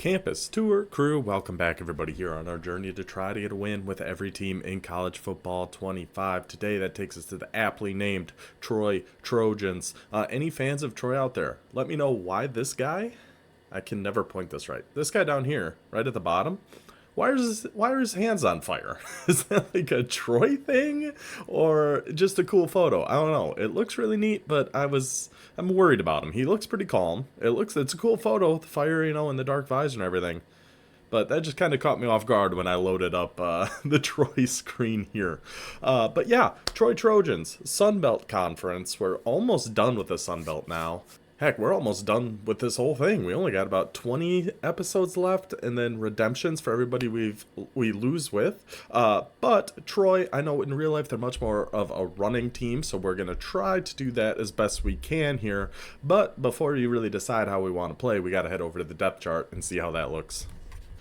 Campus Tour crew, welcome back everybody here on our journey to try to get a win with every team in college football 25. Today that takes us to the aptly named Troy Trojans. Any fans of Troy out there, let me know why this guy, I can never point this right, this guy down here, right at the bottom, why are his hands on fire? Is that like a Troy thing or just a cool photo? I don't know. It looks really neat, but I'm worried about him. He looks pretty calm. It's a cool photo with the fire, and the dark visor and everything. But that just kind of caught me off guard when I loaded up the Troy screen here. But yeah, Troy Trojans, Sunbelt Conference. We're almost done with the Sunbelt now. Heck, we're almost done with this whole thing. We only got about 20 episodes left, and then redemptions for everybody we lose with. But Troy, I know in real life they're much more of a running team, so we're going to try to do that as best we can here. But before you really decide how we want to play, we got to head over to the depth chart and see how that looks.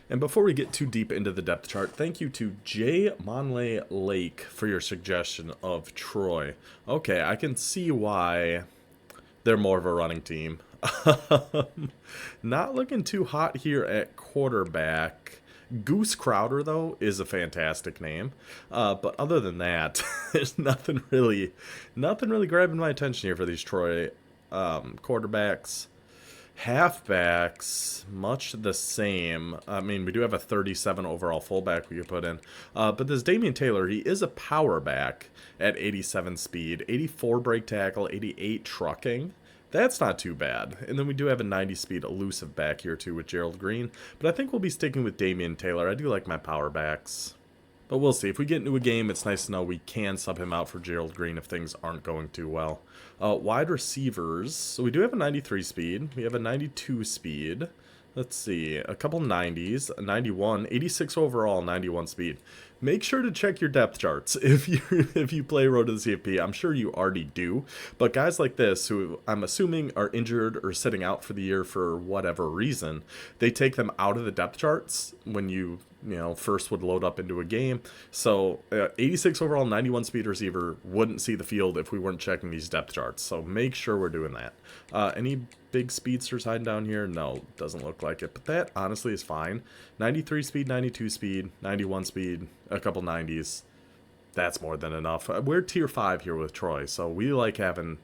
And before we get too deep into the depth chart, thank you to J. Monley Lake for your suggestion of Troy. Okay, I can see why they're more of a running team. Not looking too hot here at quarterback. Goose Crowder, though, is a fantastic name. But other than that, there's nothing really grabbing my attention here for these Troy quarterbacks. Halfbacks, much the same. I mean, we do have a 37 overall fullback we could put in. But this Damian Taylor, he is a power back at 87 speed, 84 break tackle, 88 trucking. That's not too bad. And then we do have a 90 speed elusive back here too with Gerald Green. But I think we'll be sticking with Damian Taylor. I do like my power backs. But we'll see. If we get into a game, it's nice to know we can sub him out for Gerald Green if things aren't going too well. Wide receivers. So we do have a 93 speed. We have a 92 speed. Let's see. A couple 90s. A 91. 86 overall, 91 speed. Make sure to check your depth charts if you play Road to the CFP. I'm sure you already do. But guys like this, who I'm assuming are injured or sitting out for the year for whatever reason, they take them out of the depth charts when you first would load up into a game. So 86 overall, 91 speed receiver wouldn't see the field if we weren't checking these depth charts. So make sure we're doing that. Any big speedsters hiding down here? No, doesn't look like it. But that honestly is fine. 93 speed, 92 speed, 91 speed, a couple 90s. That's more than enough. We're tier 5 here with Troy, so we like having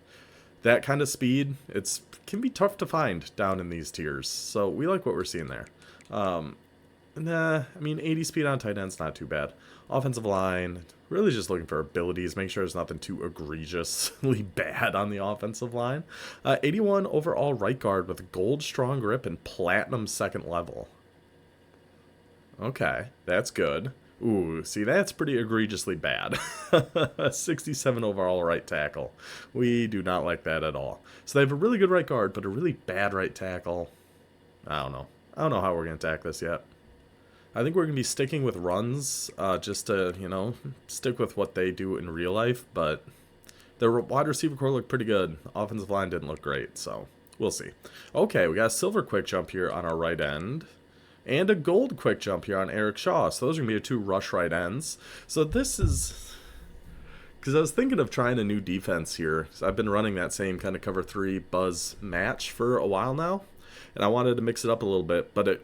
that kind of speed. It can be tough to find down in these tiers, so we like what we're seeing there. I mean, 80 speed on tight end's not too bad. Offensive line, really just looking for abilities. Make sure there's nothing too egregiously bad on the offensive line. 81 overall right guard with gold strong grip and platinum second level. Okay, that's good. Ooh, see, that's pretty egregiously bad. 67 overall right tackle. We do not like that at all. So they have a really good right guard, but a really bad right tackle. I don't know. I don't know how we're going to attack this yet. I think we're going to be sticking with runs just to, stick with what they do in real life. But their wide receiver core looked pretty good. Offensive line didn't look great, so we'll see. Okay, we got a silver quick jump here on our right end. And a gold quick jump here on Eric Shaw. So those are going to be our two rush right ends. So this is... because I was thinking of trying a new defense here. So I've been running that same kind of cover 3 buzz match for a while now. And I wanted to mix it up a little bit, but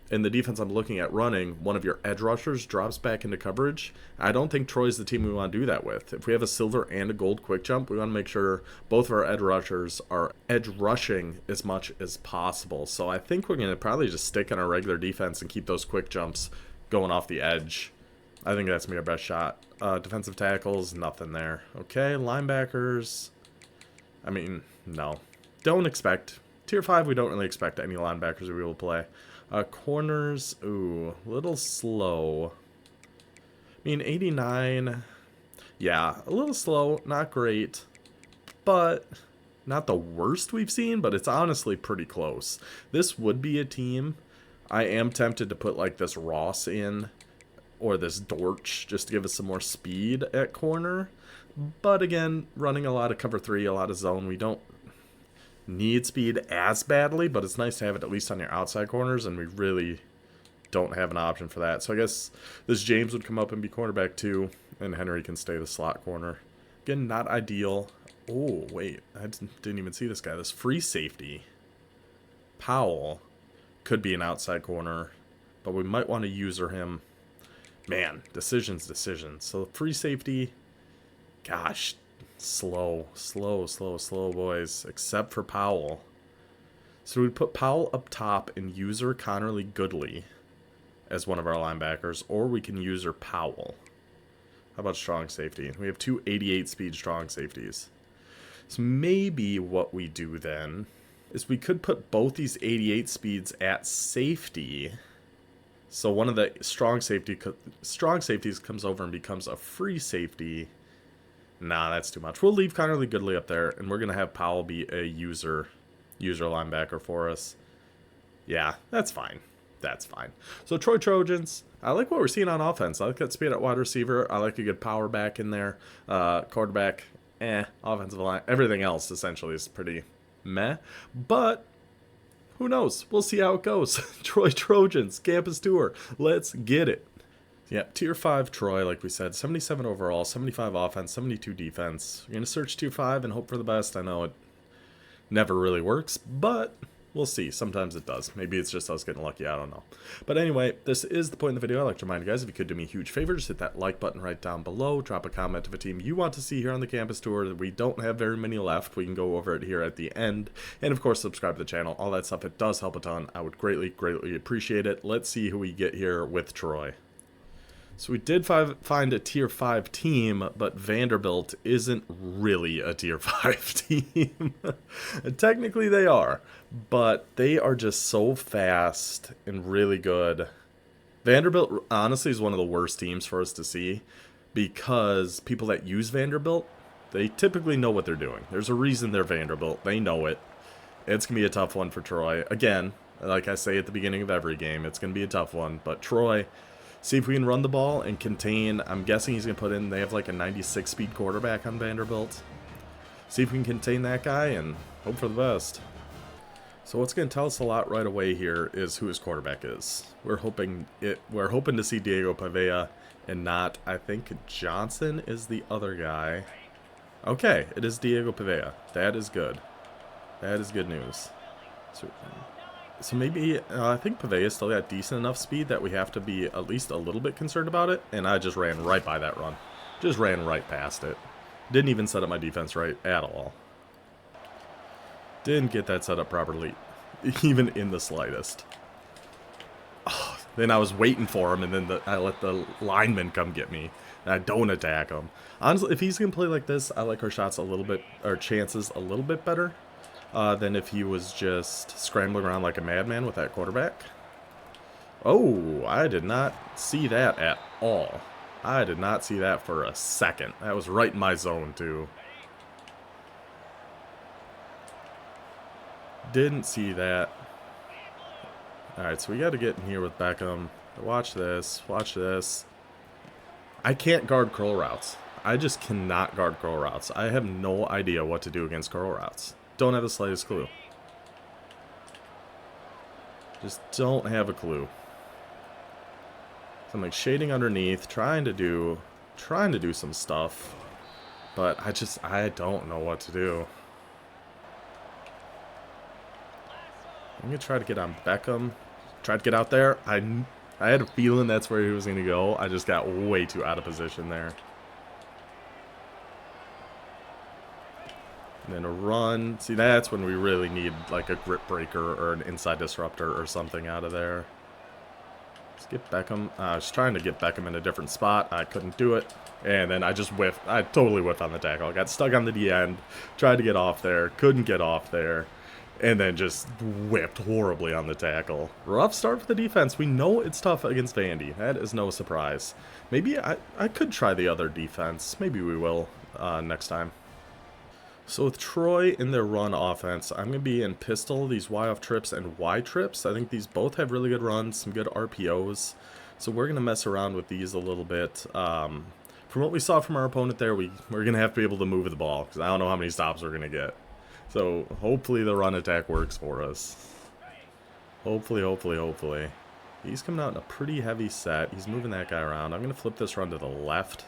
in the defense I'm looking at running, one of your edge rushers drops back into coverage. I don't think Troy's the team we want to do that with. If we have a silver and a gold quick jump, we want to make sure both of our edge rushers are edge rushing as much as possible. So I think we're going to probably just stick on our regular defense and keep those quick jumps going off the edge. I think that's going to be our best shot. Defensive tackles, nothing there. Okay, linebackers. I mean, no. Don't expect. Tier 5, we don't really expect any linebackers to be able to play. Corners, ooh, a little slow. I mean, 89, yeah, a little slow, not great, but not the worst we've seen, but it's honestly pretty close. This would be a team. I am tempted to put like this Ross in, or this Dortch, just to give us some more speed at corner. But again, running a lot of cover 3, a lot of zone, we don't need speed as badly, but it's nice to have it at least on your outside corners, and we really don't have an option for that. So I guess this James would come up and be cornerback 2, and Henry can stay the slot corner. Again, not ideal. Oh, wait, I didn't even see this guy. This free safety. Powell. could be an outside corner, but we might want to user him. Man, decisions. So free safety, gosh, slow, boys, except for Powell. So we'd put Powell up top and user Connerly Goodley as one of our linebackers, or we can user Powell. How about strong safety? We have two 88 speed strong safeties. So maybe what we do then is we could put both these 88 speeds at safety. So one of the strong safeties comes over and becomes a free safety. Nah, that's too much. We'll leave Connerly Goodley up there, and we're going to have Powell be a user linebacker for us. Yeah, that's fine. So Troy Trojans, I like what we're seeing on offense. I like that speed at wide receiver. I like a good power back in there. Quarterback, offensive line. Everything else essentially is pretty meh. But who knows? We'll see how it goes. Troy Trojans, campus tour. Let's get it. Yep, Tier 5 Troy, like we said. 77 overall, 75 offense, 72 defense. You're going to search Tier 5 and hope for the best. I know it never really works, but we'll see. Sometimes it does. Maybe it's just us getting lucky. I don't know. But anyway, this is the point in the video. I'd like to remind you guys, if you could do me a huge favor, just hit that like button right down below. Drop a comment of a team you want to see here on the campus tour. We don't have very many left. We can go over it here at the end. And of course, subscribe to the channel. All that stuff, it does help a ton. I would greatly appreciate it. Let's see who we get here with Troy. So we did find a Tier 5 team, but Vanderbilt isn't really a Tier 5 team. Technically they are, but they are just so fast and really good. Vanderbilt, honestly, is one of the worst teams for us to see, because people that use Vanderbilt, they typically know what they're doing. There's a reason they're Vanderbilt. They know it. It's going to be a tough one for Troy. Again, like I say at the beginning of every game, it's going to be a tough one, but Troy... See if we can run the ball and contain. I'm guessing he's going to put in, they have like a 96 speed quarterback on Vanderbilt. See if we can contain that guy and hope for the best. So what's going to tell us a lot right away here is who his quarterback is. We're hoping to see Diego Pavea and not, I think Johnson is the other guy. Okay, it is Diego Pavea. That is good. That is good news. So maybe, I think Pavea still got decent enough speed that we have to be at least a little bit concerned about it. And I just ran right by that run. Just ran right past it. Didn't even set up my defense right at all. Didn't get that set up properly, even in the slightest. Oh, then I was waiting for him, and then I let the lineman come get me. And I don't attack him. Honestly, if he's going to play like this, I like our shots a little bit, our chances a little bit better. Than if he was just scrambling around like a madman with that quarterback. Oh, I did not see that at all. I did not see that for a second. That was right in my zone, too. Didn't see that. Alright, so we got to get in here with Beckham. Watch this. Watch this. I can't guard curl routes. I just cannot guard curl routes. I have no idea what to do against curl routes. Don't have the slightest clue. Just don't have a clue. So I'm like shading underneath, trying to do some stuff, but I don't know what to do. I'm gonna try to get on Beckham. Try to get out there. I had a feeling that's where he was gonna go. I just got way too out of position there. And then a run. See, that's when we really need like a grip breaker or an inside disruptor or something out of there. Let's get Beckham. I was trying to get Beckham in a different spot. I couldn't do it. And then I just whiffed. I totally whiffed on the tackle. I got stuck on the D end. Tried to get off there. Couldn't get off there. And then just whipped horribly on the tackle. Rough start for the defense. We know it's tough against Vandy. That is no surprise. Maybe I could try the other defense. Maybe we will next time. So with Troy in their run offense, I'm going to be in pistol, these Y-off trips, and Y trips. I think these both have really good runs, some good RPOs. So we're going to mess around with these a little bit. From what we saw from our opponent there, we're going to have to be able to move the ball, because I don't know how many stops we're going to get. So hopefully the run attack works for us. Hopefully. He's coming out in a pretty heavy set. He's moving that guy around. I'm going to flip this run to the left.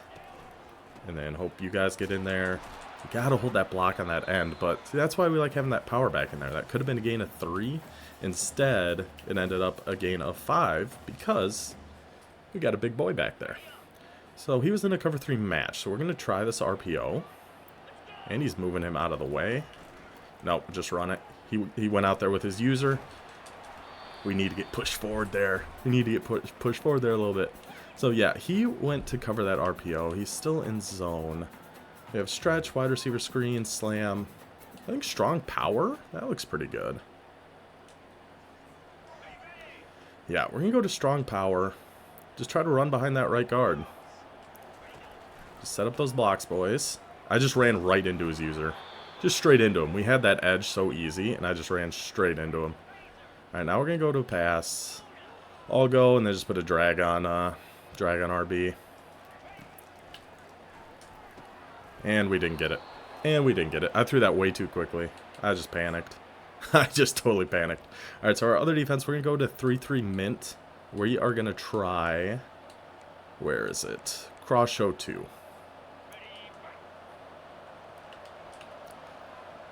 And then hope you guys get in there. You gotta hold that block on that end, but see, that's why we like having that power back in there. That could have been a gain of 3. Instead, it ended up a gain of 5 because we got a big boy back there. So he was in a cover 3 match. So we're going to try this RPO. And he's moving him out of the way. Nope, just run it. He went out there with his user. We need to get pushed forward there. We need to get pushed forward there a little bit. So yeah, he went to cover that RPO. He's still in zone. We have stretch, wide receiver screen, slam. I think strong power. That looks pretty good. Yeah, we're going to go to strong power. Just try to run behind that right guard. Just set up those blocks, boys. I just ran right into his user. Just straight into him. We had that edge so easy, and I just ran straight into him. Alright, now we're going to go to a pass. I'll go, and then just put a drag on RB. And we didn't get it. And we didn't get it. I threw that way too quickly. I just panicked. I just totally panicked. Alright, so our other defense, we're going to go to 3-3 mint. We are going to try... Where is it? Cross show 2.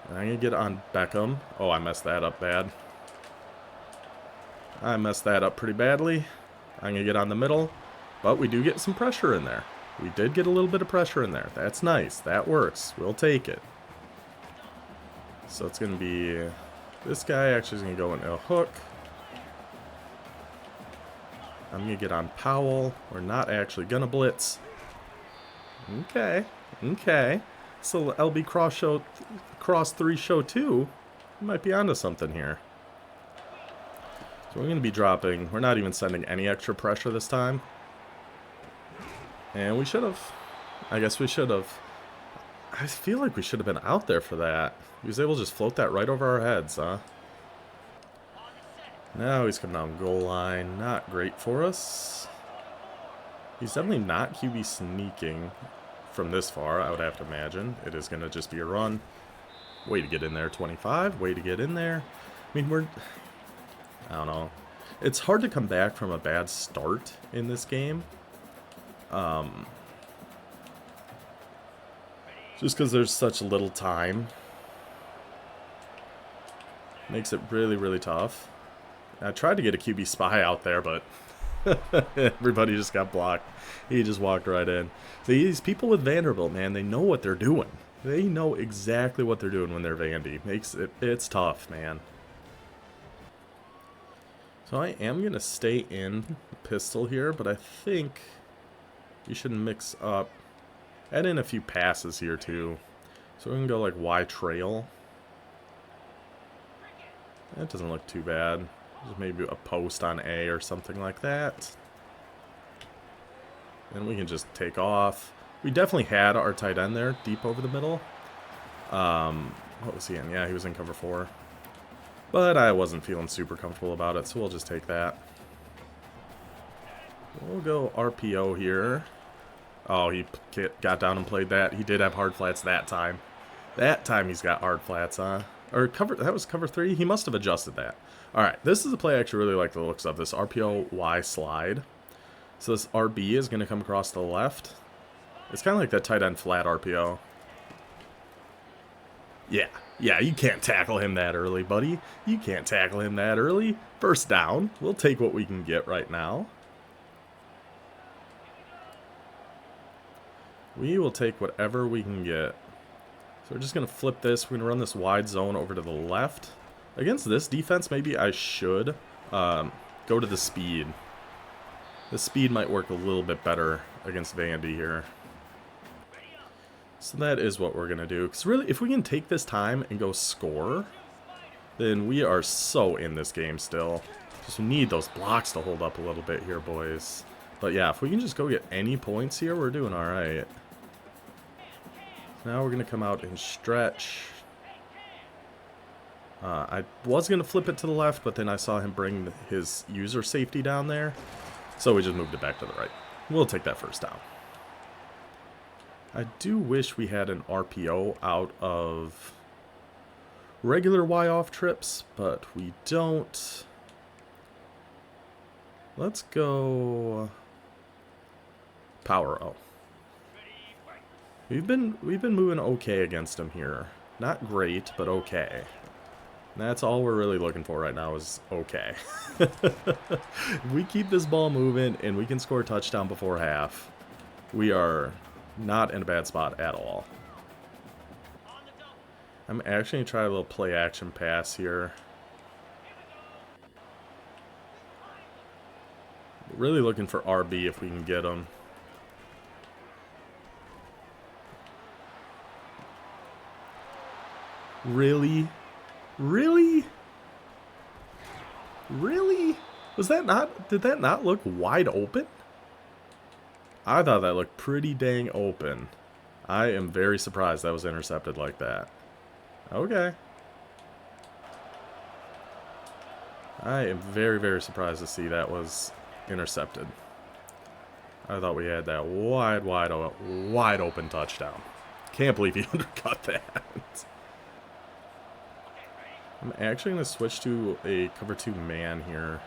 And I'm going to get on Beckham. Oh, I messed that up bad. I messed that up pretty badly. I'm going to get on the middle. But we do get some pressure in there. We did get a little bit of pressure in there. That's nice. That works. We'll take it. So it's going to be... This guy actually is going to go in a hook. I'm going to get on Powell. We're not actually going to blitz. Okay. Okay. So LB cross 3 show 2. We might be onto something here. So we're going to be dropping. We're not even sending any extra pressure this time. And we should have. I guess we should have. I feel like we should have been out there for that. He was able to just float that right over our heads, huh? Now he's coming down goal line. Not great for us. He's definitely not QB sneaking from this far, I would have to imagine. It is going to just be a run. Way to get in there, 25. Way to get in there. I mean, I don't know. It's hard to come back from a bad start in this game. Just because there's such little time. Makes it really, really tough. I tried to get a QB spy out there, but everybody just got blocked. He just walked right in. See, these people with Vanderbilt, man, they know what they're doing. They know exactly what they're doing when they're Vandy. It's tough, man. So I am going to stay in pistol here, but I think we should mix up. Add in a few passes here, too. So we can go like Y trail. That doesn't look too bad. Just maybe a post on A or something like that. And we can just take off. We definitely had our tight end there, deep over the middle. What was he in? Yeah, he was in cover 4. But I wasn't feeling super comfortable about it, so we'll just take that. We'll go RPO here. Oh, he got down and played that. He did have hard flats that time. That time he's got hard flats, huh? Or cover, that was cover 3? He must have adjusted that. Alright, this is a play I actually really like the looks of. This RPO Y slide. So this RB is going to come across the left. It's kind of like that tight end flat RPO. Yeah, you can't tackle him that early, buddy. You can't tackle him that early. First down. We'll take what we can get right now. We will take whatever we can get. So we're just going to flip this. We're going to run this wide zone over to the left. Against this defense, maybe I should go to the speed. The speed might work a little bit better against Vandy here. So that is what we're going to do. Because really, if we can take this time and go score, then we are so in this game still. Just need those blocks to hold up a little bit here, boys. But yeah, if we can just go get any points here, we're doing alright. Now we're going to come out and stretch. I was going to flip it to the left, but then I saw him bring his user safety down there. So we just moved it back to the right. We'll take that first down. I do wish we had an RPO out of regular Y-off trips, but we don't. Let's go power O. We've been moving okay against him here. Not great, but okay. That's all we're really looking for right now is okay. If we keep this ball moving and we can score a touchdown before half, we are not in a bad spot at all. I'm actually going to try a little play action pass here. Really looking for RB if we can get him. Really? Really? Really? Was that not... Did that not look wide open? I thought that looked pretty dang open. I am very surprised that was intercepted like that. Okay. I am very, very surprised to see that was intercepted. I thought we had that wide open touchdown. Can't believe he undercut that. I'm actually going to switch to a cover 2 man here.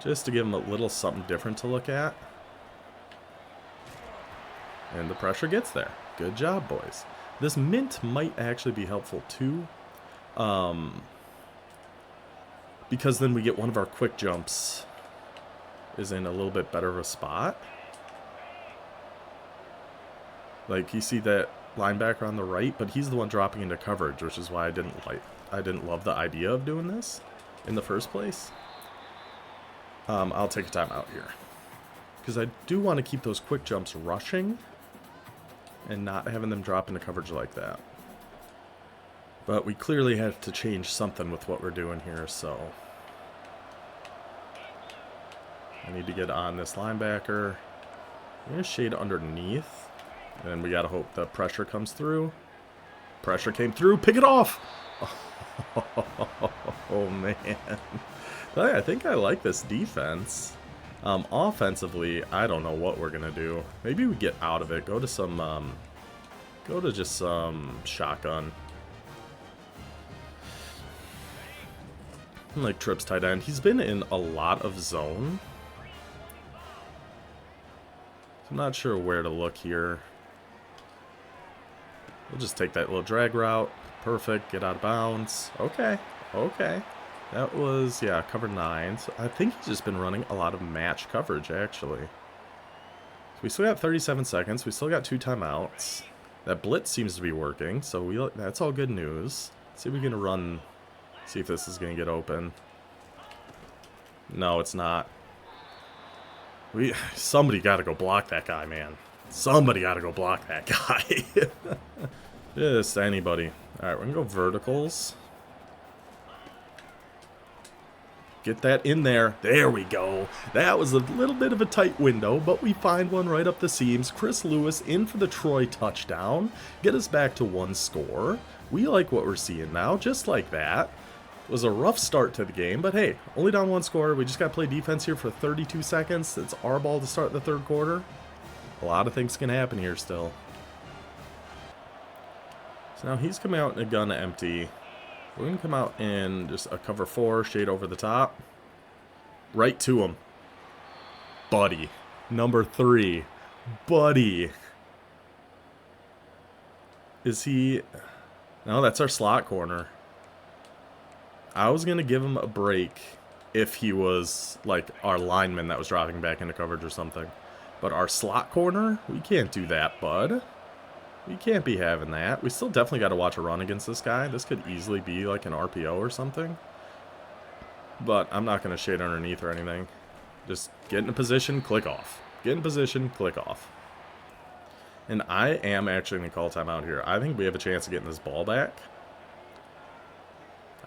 Just to give him a little something different to look at. And the pressure gets there. Good job, boys. This mint might actually be helpful too. Because then we get one of our quick jumps is in a little bit better of a spot. Like, you see that linebacker on the right, but he's the one dropping into coverage, which is why I didn't love the idea of doing this in the first place. I'll take a timeout here. Because I do want to keep those quick jumps rushing and not having them drop into coverage like that. But we clearly have to change something with what we're doing here, so I need to get on this linebacker. I'm going to shade underneath. And we got to hope the pressure comes through. Pressure came through. Pick it off! Oh, man. I think I like this defense. Offensively, I don't know what we're going to do. Maybe we get out of it. Go to some, just some shotgun. Like Tripp's tight end. He's been in a lot of zone. I'm not sure where to look here. We'll just take that little drag route. Perfect. Get out of bounds. Okay. Okay. That was, yeah, cover 9. So I think he's just been running a lot of match coverage, actually. So we still got 37 seconds. We still got 2 timeouts. That blitz seems to be working, so that's all good news. Let's see if we can run, see if this is going to get open. No, it's not. Somebody got to go block that guy, man. Somebody got to go block that guy. Just anybody. All right, we're going to go verticals. Get that in there. There we go. That was a little bit of a tight window, but we find one right up the seams. Chris Lewis in for the Troy touchdown. Get us back to 1 score. We like what we're seeing now, just like that. It was a rough start to the game, but hey, only down 1 score. We just got to play defense here for 32 seconds. It's our ball to start the 3rd quarter. A lot of things can happen here still. So now he's coming out in a gun empty. We're going to come out in just a cover 4, shade over the top. Right to him. Buddy. Number 3. Buddy. Is he... No, that's our slot corner. I was going to give him a break if he was like our lineman that was dropping back into coverage or something. But our slot corner, we can't do that, bud. We can't be having that. We still definitely got to watch a run against this guy. This could easily be like an RPO or something. But I'm not going to shade underneath or anything. Just get in a position, click off. Get in position, click off. And I am actually going to call timeout here. I think we have a chance of getting this ball back.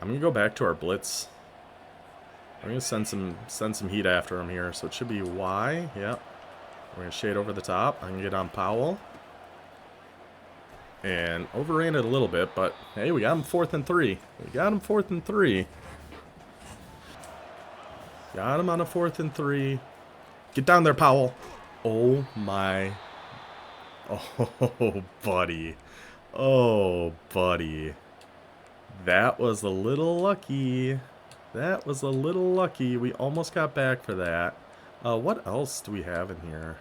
I'm going to go back to our blitz. I'm going to send some heat after him here. So it should be Y. Yep. We're going to shade over the top. I'm going to get on Powell. And overran it a little bit, but hey, we got him 4th and 3. We got him 4th and 3. Got him on a 4th and 3. Get down there, Powell. Oh my. Oh, buddy. Oh, buddy. That was a little lucky. That was a little lucky. We almost got back for that. What else do we have in here?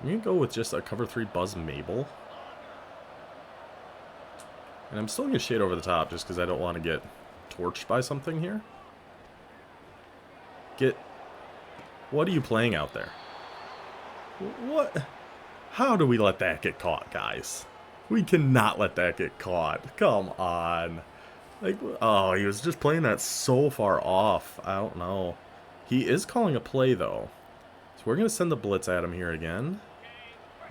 I'm going to go with just a cover 3 Buzz Mabel. And I'm still going to shade over the top just because I don't want to get torched by something here. What are you playing out there? What? How do we let that get caught, guys? We cannot let that get caught. Come on. Like, oh, he was just playing that so far off. I don't know. He is calling a play, though. So we're going to send the blitz at him here again.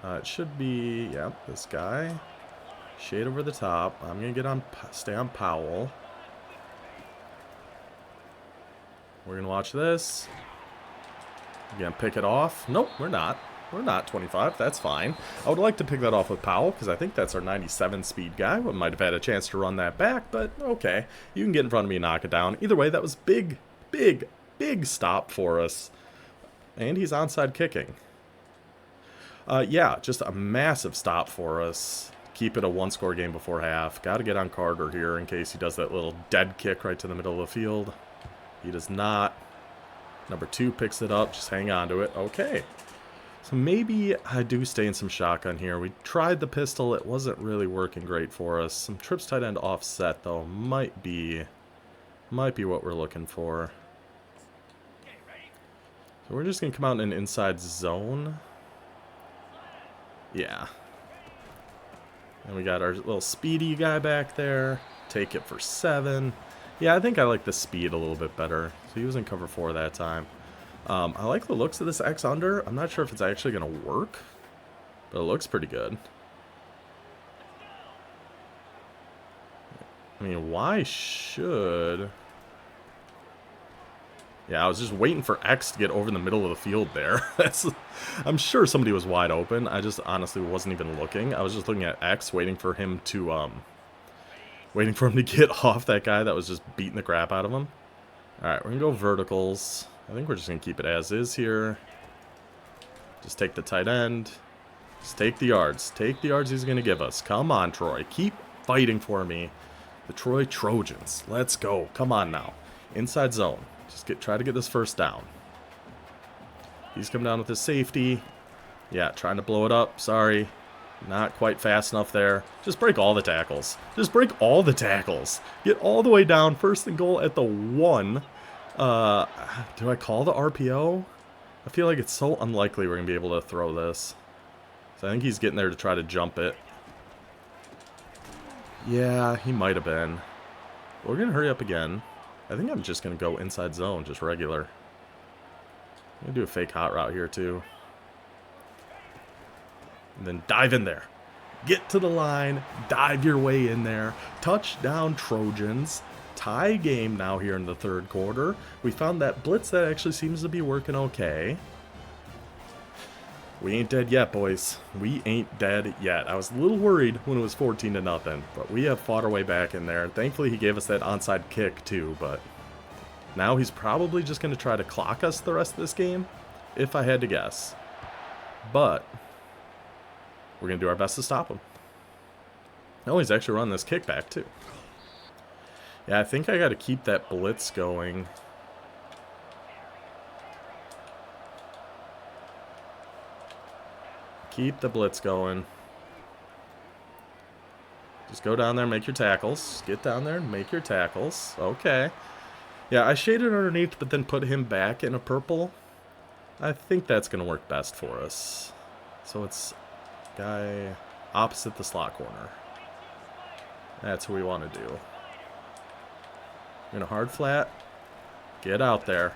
It should be, yeah, this guy. Shade over the top. I'm going to stay on Powell. We're going to watch this. Again, pick it off. Nope, we're not. We're not 25. That's fine. I would like to pick that off with Powell because I think that's our 97 speed guy. We might have had a chance to run that back, but okay. You can get in front of me and knock it down. Either way, that was big, big, big stop for us. And he's onside kicking. Yeah, just a massive stop for us. Keep it a one-score game before half. Got to get on Carter here in case he does that little dead kick right to the middle of the field. He does not. Number 2 picks it up. Just hang on to it. Okay. So maybe I do stay in some shotgun here. We tried the pistol. It wasn't really working great for us. Some trips tight end offset, though, might be what we're looking for. So we're just going to come out in an inside zone. Yeah. And we got our little speedy guy back there. Take it for 7. Yeah, I think I like the speed a little bit better. So he was in cover 4 that time. I like the looks of this X under. I'm not sure if it's actually going to work, but it looks pretty good. I mean, why should... Yeah, I was just waiting for X to get over in the middle of the field there. I'm sure somebody was wide open. I just honestly wasn't even looking. I was just looking at X, waiting for him to get off that guy that was just beating the crap out of him. Alright, we're going to go verticals. I think we're just going to keep it as is here. Just take the tight end. Just take the yards. Take the yards he's going to give us. Come on, Troy. Keep fighting for me. The Troy Trojans. Let's go. Come on now. Inside zone. Just try to get this first down. He's coming down with his safety. Yeah, trying to blow it up. Sorry. Not quite fast enough there. Just break all the tackles. Just break all the tackles. Get all the way down. First and goal at the 1. Do I call the RPO? I feel like it's so unlikely we're going to be able to throw this. So I think he's getting there to try to jump it. Yeah, he might have been. We're going to hurry up again. I think I'm just going to go inside zone, just regular. I'm going to do a fake hot route here too. And then dive in there. Get to the line. Dive your way in there. Touchdown, Trojans. Tie game now here in the 3rd quarter. We found that blitz that actually seems to be working okay. We ain't dead yet, boys. We ain't dead yet. I was a little worried when it was 14-0, but we have fought our way back in there. Thankfully, he gave us that onside kick too, but now he's probably just going to try to clock us the rest of this game, if I had to guess. But we're going to do our best to stop him. Oh, he's actually running this kickback too. Yeah, I think I got to keep that blitz going. Keep the blitz going. Just go down there and make your tackles. Get down there and make your tackles. Okay. Yeah, I shaded underneath, but then put him back in a purple. I think that's going to work best for us. So it's guy opposite the slot corner. That's what we want to do. We're in a hard flat. Get out there.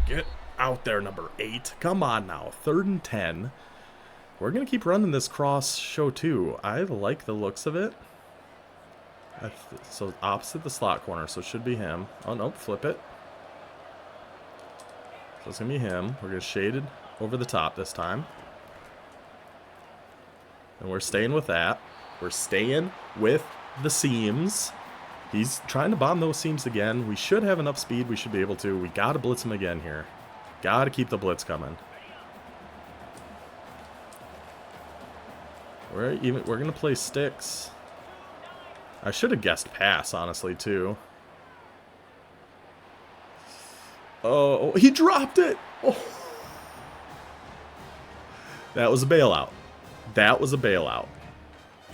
Get out there, number 8. Come on now. 3rd and 10. We're going to keep running this cross show too. I like the looks of it. So opposite the slot corner, so it should be him. Oh, nope, flip it. So it's going to be him. We're going to shade it over the top this time. And we're staying with that. We're staying with the seams. He's trying to bomb those seams again. We should have enough speed. We should be able to. We got to blitz him again here. Got to keep the blitz coming. We're going to play sticks. I should have guessed pass, honestly, too. Oh, he dropped it. Oh. That was a bailout. That was a bailout.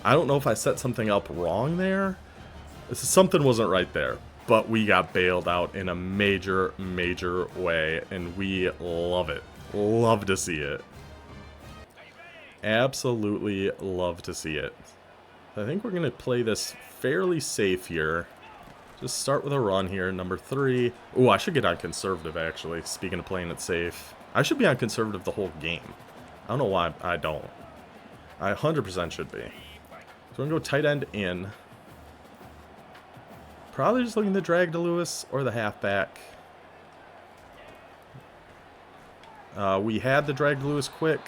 I don't know if I set something up wrong there. Something wasn't right there. But we got bailed out in a major, major way. And we love it. Love to see it. Absolutely love to see it. I think we're going to play this fairly safe here. Just start with a run here, number 3. Ooh, I should get on conservative, actually, speaking of playing it safe. I should be on conservative the whole game. I don't know why I don't. I 100% should be. So we're going to go tight end in. Probably just looking to drag to Lewis or the halfback. We had the drag to Lewis quick.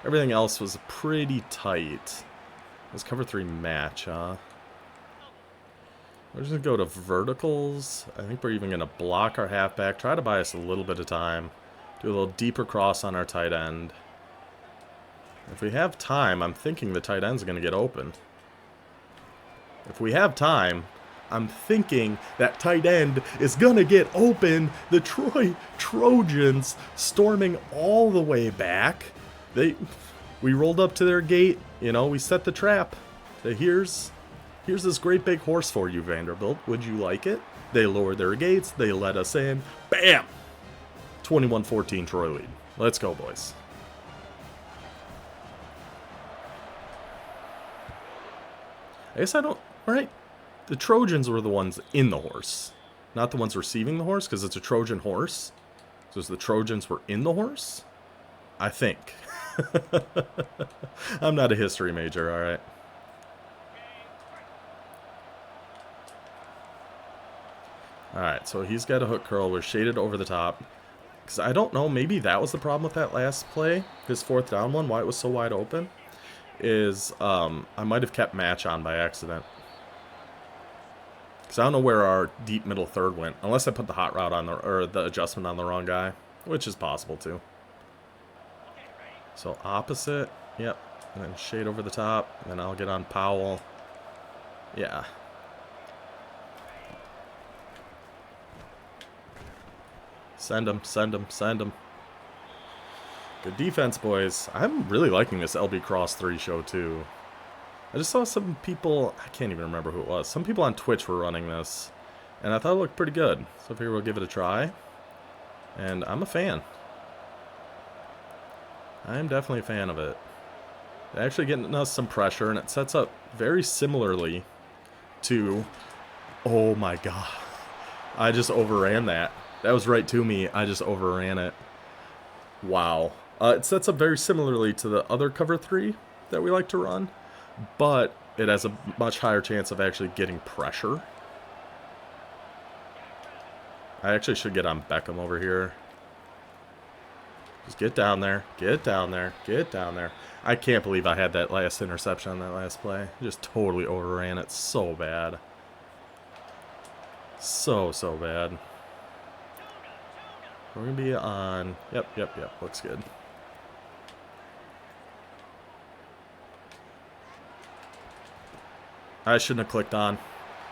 Everything else was pretty tight. Let's cover 3 match, huh? We're just going to go to verticals. I think we're even going to block our halfback. Try to buy us a little bit of time. Do a little deeper cross on our tight end. If we have time, I'm thinking the tight end's going to get open. If we have time, I'm thinking that tight end is going to get open. The Trojans storming all the way back. We rolled up to their gate. You know, we set the trap. Here's this great big horse for you, Vanderbilt. Would you like it? They lowered their gates. They let us in. Bam! 21-14 Troy lead. Let's go, boys. I guess I don't... Right? The Trojans were the ones in the horse. Not the ones receiving the horse, because it's a Trojan horse. So the Trojans were in the horse? I think. I'm not a history major, alright. Alright, so he's got a hook curl. We're shaded over the top. Because I don't know, maybe that was the problem with that last play. His 4th down one, why it was so wide open. Is, I might have kept match on by accident. Because I don't know where our deep middle third went. Unless I put the hot route on the adjustment on the wrong guy. Which is possible too. So opposite. Yep. And then shade over the top. And then I'll get on Powell. Yeah. Send him, send him, send him. Good defense, boys. I'm really liking this LB Cross 3 show too. I just saw some people, I can't even remember who it was. Some people on Twitch were running this. And I thought it looked pretty good. So I figured we'll give it a try. And I'm a fan. I'm definitely a fan of it. It's actually getting us some pressure, and it sets up very similarly to... Oh my god. I just overran that. That was right to me. I just overran it. Wow. It sets up very similarly to the other cover 3 that we like to run. But it has a much higher chance of actually getting pressure. I actually should get on Beckham over here. Just get down there. Get down there. Get down there. I can't believe I had that last interception on that last play. Just totally overran it so bad. So bad. We're going to be on... Yep. Looks good. I shouldn't have clicked on.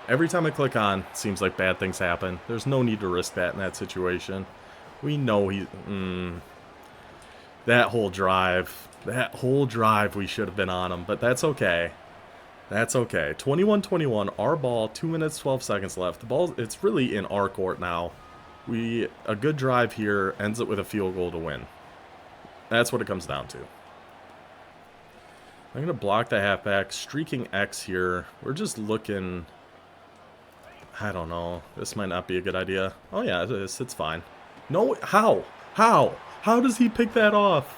Every time I click on, it seems like bad things happen. There's no need to risk that in that situation. We know he... That whole drive we should have been on him, but that's okay. That's okay. 21-21, our ball, 2 minutes, 12 seconds left. The ball, it's really in our court now. A good drive here ends up with a field goal to win. That's what it comes down to. I'm going to block the halfback, streaking X here. We're just looking... I don't know. This might not be a good idea. Oh yeah, it is. It's fine. No, how? How? How does he pick that off?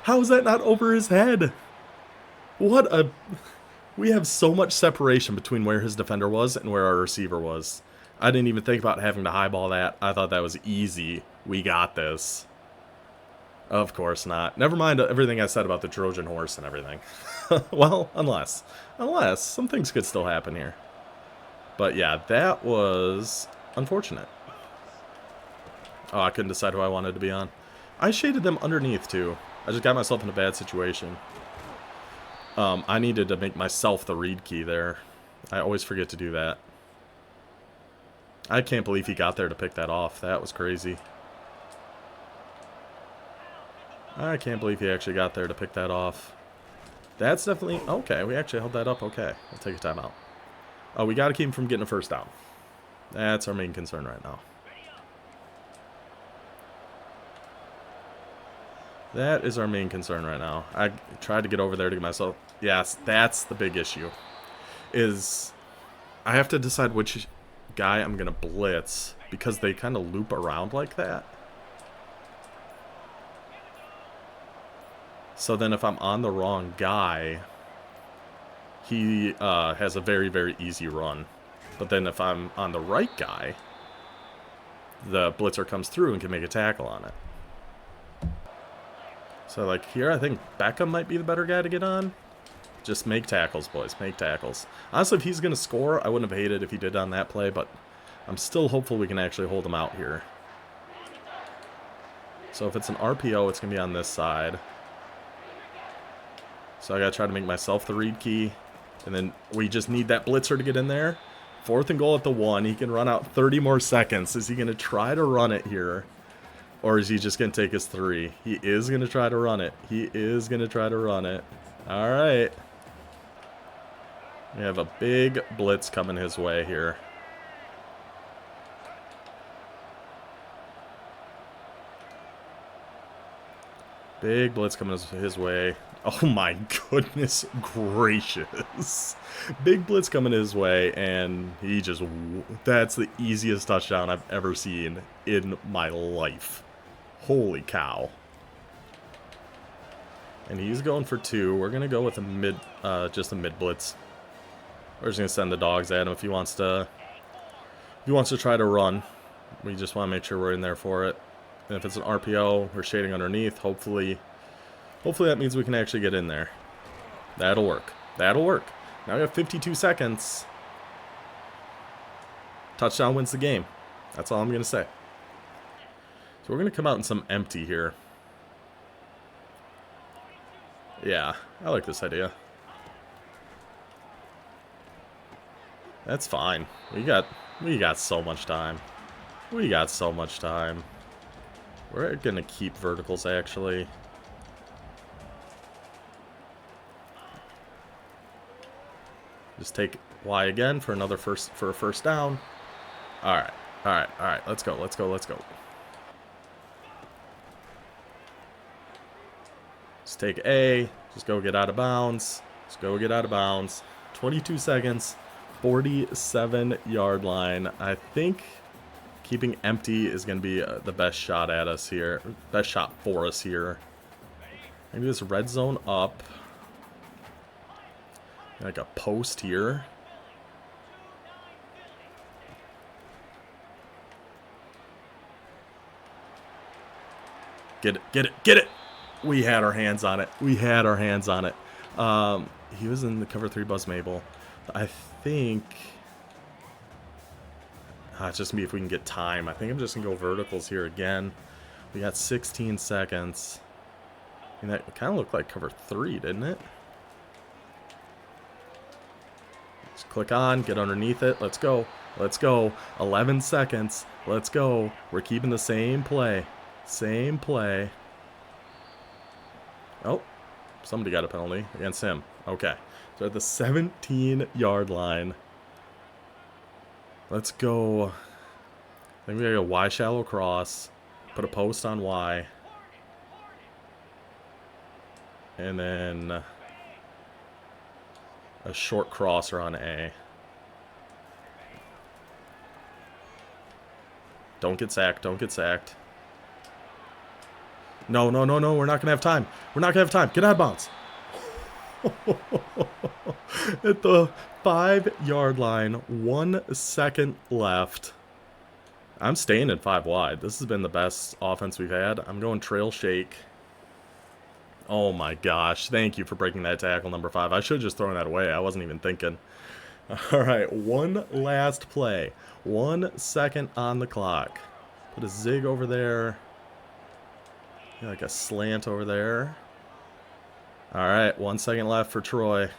How is that not over his head? What a... We have so much separation between where his defender was and where our receiver was. I didn't even think about having to highball that. I thought that was easy. We got this. Of course not. Never mind everything I said about the Trojan horse and everything. Well, unless some things could still happen here. But yeah, that was unfortunate. Oh, I couldn't decide who I wanted to be on. I shaded them underneath too. I just got myself in a bad situation. I needed to make myself the read key there. I always forget to do that. I can't believe he got there to pick that off. That was crazy. I can't believe he actually got there to pick that off. That's definitely... Okay, we actually held that up. Okay, we'll take a timeout. Oh, we got to keep him from getting a first down. That's our main concern right now. That is our main concern right now. I tried to get over there to get myself... Yes, that's the big issue. Is I have to decide which guy I'm going to blitz because they kind of loop around like that. So then if I'm on the wrong guy, he has a very, very easy run. But then if I'm on the right guy, the blitzer comes through and can make a tackle on it. So like here, I think Beckham might be the better guy to get on. Just make tackles, boys. Make tackles. Honestly, if he's going to score, I wouldn't have hated if he did on that play, but I'm still hopeful we can actually hold him out here. So if it's an RPO, it's going to be on this side. So I got to try to make myself the read key. And then we just need that blitzer to get in there. 4th and goal at the 1. He can run out 30 more seconds. Is he going to try to run it here? Or is he just going to take his 3? He is going to try to run it. He is going to try to run it. All right. We have a big blitz coming his way here. Big blitz coming his way. Oh my goodness gracious. Big blitz coming his way, and he just... That's the easiest touchdown I've ever seen in my life. Holy cow. And he's going for 2. We're going to go with a mid, just a mid blitz. We're just going to send the dogs at him if he wants to try to run. We just want to make sure we're in there for it. And if it's an RPO, we're shading underneath. Hopefully that means we can actually get in there. That'll work. That'll work. Now we have 52 seconds. Touchdown wins the game. That's all I'm going to say. So we're going to come out in some empty here. Yeah, I like this idea. That's fine. We got so much time. We got so much time. We're gonna keep verticals actually. Just take Y again for a first down. Alright. Let's go. Just take A. Just go get out of bounds. 22 seconds. 47-yard line. I think keeping empty is going to be the best shot at us here. Best shot for us here. Maybe this red zone up. Like a post here. Get it. We had our hands on it. He was in the cover 3 Buzz Mabel. I think it's just me if we can get time. I think I'm just going to go verticals here again. We got 16 seconds. And that kind of looked like cover 3, didn't it? Just click on, get underneath it. Let's go. 11 seconds. Let's go. We're keeping the same play. Oh, somebody got a penalty against him. Okay. So at the 17-yard line. Let's go. I think we got a Y shallow cross. Put a post on Y. And then a short crosser on A. Don't get sacked. No. We're not going to have time. Get out of bounds. At the 5-yard line, 1 second left. I'm staying in 5 wide. This has been the best offense we've had. I'm going trail shake. Oh my gosh. Thank you for breaking that tackle, number 5. I should have just thrown that away. I wasn't even thinking. All right, one last play. 1 second on the clock. Put a zig over there. Like a slant over there. All right, 1 second left for Troy.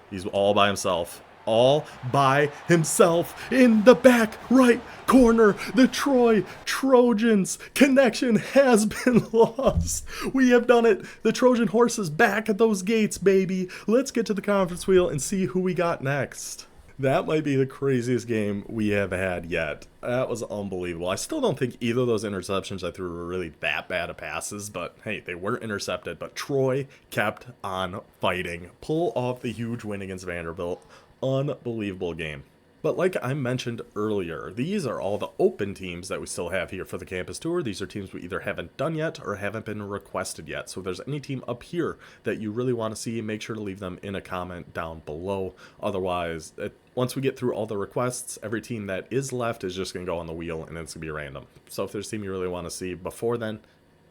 He's all by himself. all by himself in the back right corner. The Troy Trojans connection has been lost. We have done it. The Trojan horse is back at those gates, baby. Let's get to the conference wheel and see who we got next. That might be the craziest game we have had yet. That was unbelievable. I still don't think either of those interceptions I threw were really that bad of passes, but hey, they were intercepted. But Troy kept on fighting. Pull off the huge win against Vanderbilt. Unbelievable game. But like I mentioned earlier, these are all the open teams that we still have here for the campus tour. These are teams we either haven't done yet or haven't been requested yet. So if there's any team up here that you really want to see, make sure to leave them in a comment down below. Otherwise, once we get through all the requests, every team that is left is just going to go on the wheel and it's going to be random. So if there's a team you really want to see before then,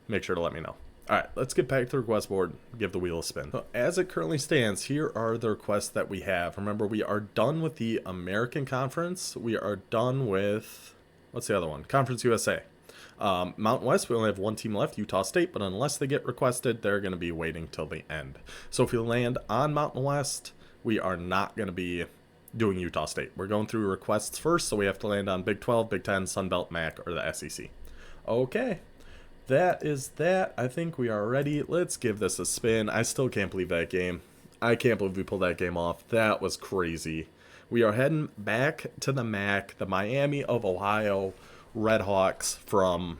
make sure to let me know. Alright, let's get back to the request board, give the wheel a spin. So as it currently stands, here are the requests that we have. Remember, we are done with the American Conference. We are done with, what's the other one? Conference USA. Mountain West, we only have one team left, Utah State, but unless they get requested, they're going to be waiting till the end. So if you land on Mountain West, we are not going to be doing Utah State. We're going through requests first, so we have to land on Big 12, Big 10, Sun Belt, MAC, or the SEC. Okay. That is that. I think we are ready. Let's give this a spin. I still can't believe that game. I can't believe we pulled that game off. That was crazy. We are heading back to the MAC, the Miami of Ohio Redhawks from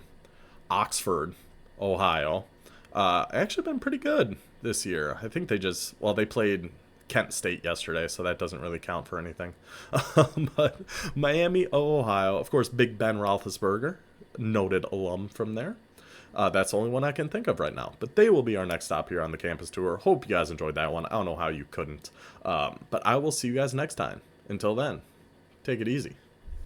Oxford, Ohio. Actually been pretty good this year. I think they played Kent State yesterday, so that doesn't really count for anything. But Miami of Ohio, of course, Big Ben Roethlisberger, noted alum from there. That's the only one I can think of right now. But they will be our next stop here on the campus tour. Hope you guys enjoyed that one. I don't know how you couldn't. But I will see you guys next time. Until then, take it easy.